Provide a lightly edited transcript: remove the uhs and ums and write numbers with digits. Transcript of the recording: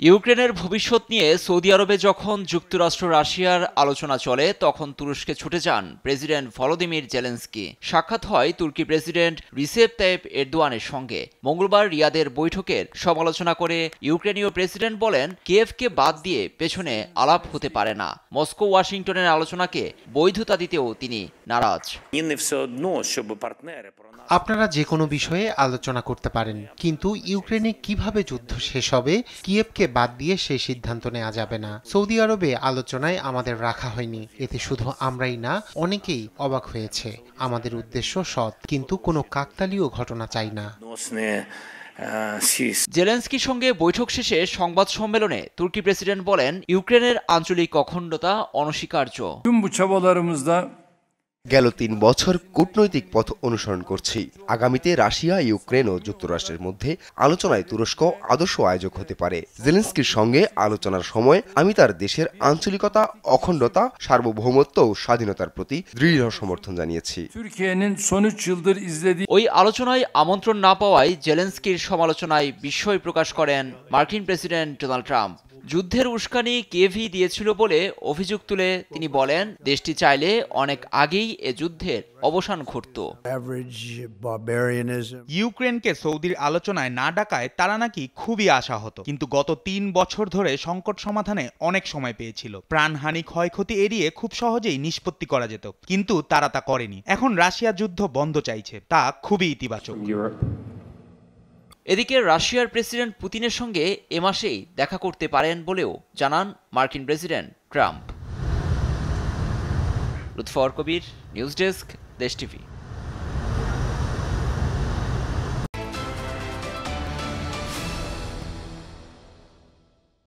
ইউক্রেনের ভবিষ্যৎ নিয়ে সৌদি আরবে যখন যুক্তরাষ্ট্র রাশিয়ার আলোচনা চলে তখন তুরস্কে ছুটে যান প্রেসিডেন্ট ভলোদিমির জেলেনস্কি। সাক্ষাৎ হয় তুর্কি প্রেসিডেন্ট রিসেপ তাইপ এরদোয়ানের সঙ্গে। মঙ্গলবার রিয়াদের বৈঠকের সমালোচনা করে ইউক্রেনীয় প্রেসিডেন্ট বলেন, কিয়েভকে বাদ দিয়ে পেছনে আলাপ হতে পারে না। মস্কো ওয়াশিংটনের আলোচনাকে বৈধতা দিতেও তিনি নারাজ। আপনারা যে কোনো বিষয়ে আলোচনা করতে পারেন, কিন্তু ইউক্রেনে কিভাবে যুদ্ধ শেষ হবে কিয়েভকে বাদ দিয়ে সেই সিদ্ধান্ত নেওয়া যাবে না। সৌদি আরবে আলোচনায় আমাদের রাখা হয়নি, এতে শুধু আমরাই না অনেকেই অবাক হয়েছে। আমাদের উদ্দেশ্য সৎ, কিন্তু কোনো কাকতালীয় ঘটনা চাই না। জেলেনস্কির সঙ্গে বৈঠক শেষে সংবাদ সম্মেলনে তুর্কি প্রেসিডেন্ট বলেন, ইউক্রেনের আঞ্চলিক অখণ্ডতা অনস্বীকার্য। গেল ৩ বছর কূটনৈতিক পথ অনুসরণ করছি। আগামীতে রাশিয়া, ইউক্রেন ও যুক্তরাষ্ট্রের মধ্যে আলোচনায় তুরস্ক আদর্শ আয়োজক হতে পারে। জেলেনস্কির সঙ্গে আলোচনার সময় আমি তার দেশের আঞ্চলিকতা, অখণ্ডতা, সার্বভৌমত্ব ও স্বাধীনতার প্রতি দৃঢ় সমর্থন জানিয়েছি। ওই আলোচনায় আমন্ত্রণ না পাওয়ায় জেলেনস্কির সমালোচনায় বিস্ময় প্রকাশ করেন মার্কিন প্রেসিডেন্ট ডোনাল্ড ট্রাম্প। যুদ্ধের উস্কানি কিয়েভই দিয়েছিল বলে অভিযোগ তুলে তিনি বলেন, দেশটি চাইলে অনেক আগেই এ যুদ্ধের অবসান ঘটত। ইউক্রেনকে সৌদির আলোচনায় না ডাকায় তারা নাকি খুবই আশাহত, কিন্তু গত ৩ বছর ধরে সংকট সমাধানে অনেক সময় পেয়েছিল। প্রাণহানি, ক্ষয়ক্ষতি এড়িয়ে খুব সহজেই নিষ্পত্তি করা যেত, কিন্তু তারা তা করেনি। এখন রাশিয়া যুদ্ধ বন্ধ চাইছে, তা খুবই ইতিবাচক। এদিকে রাশিয়ার প্রেসিডেন্ট পুতিনের সঙ্গে এ মাসেই দেখা করতে পারেন বলেও জানান মার্কিন প্রেসিডেন্ট ট্রাম্প। লুৎফর কবির, নিউজ ডেস্ক, দেশ টিভি।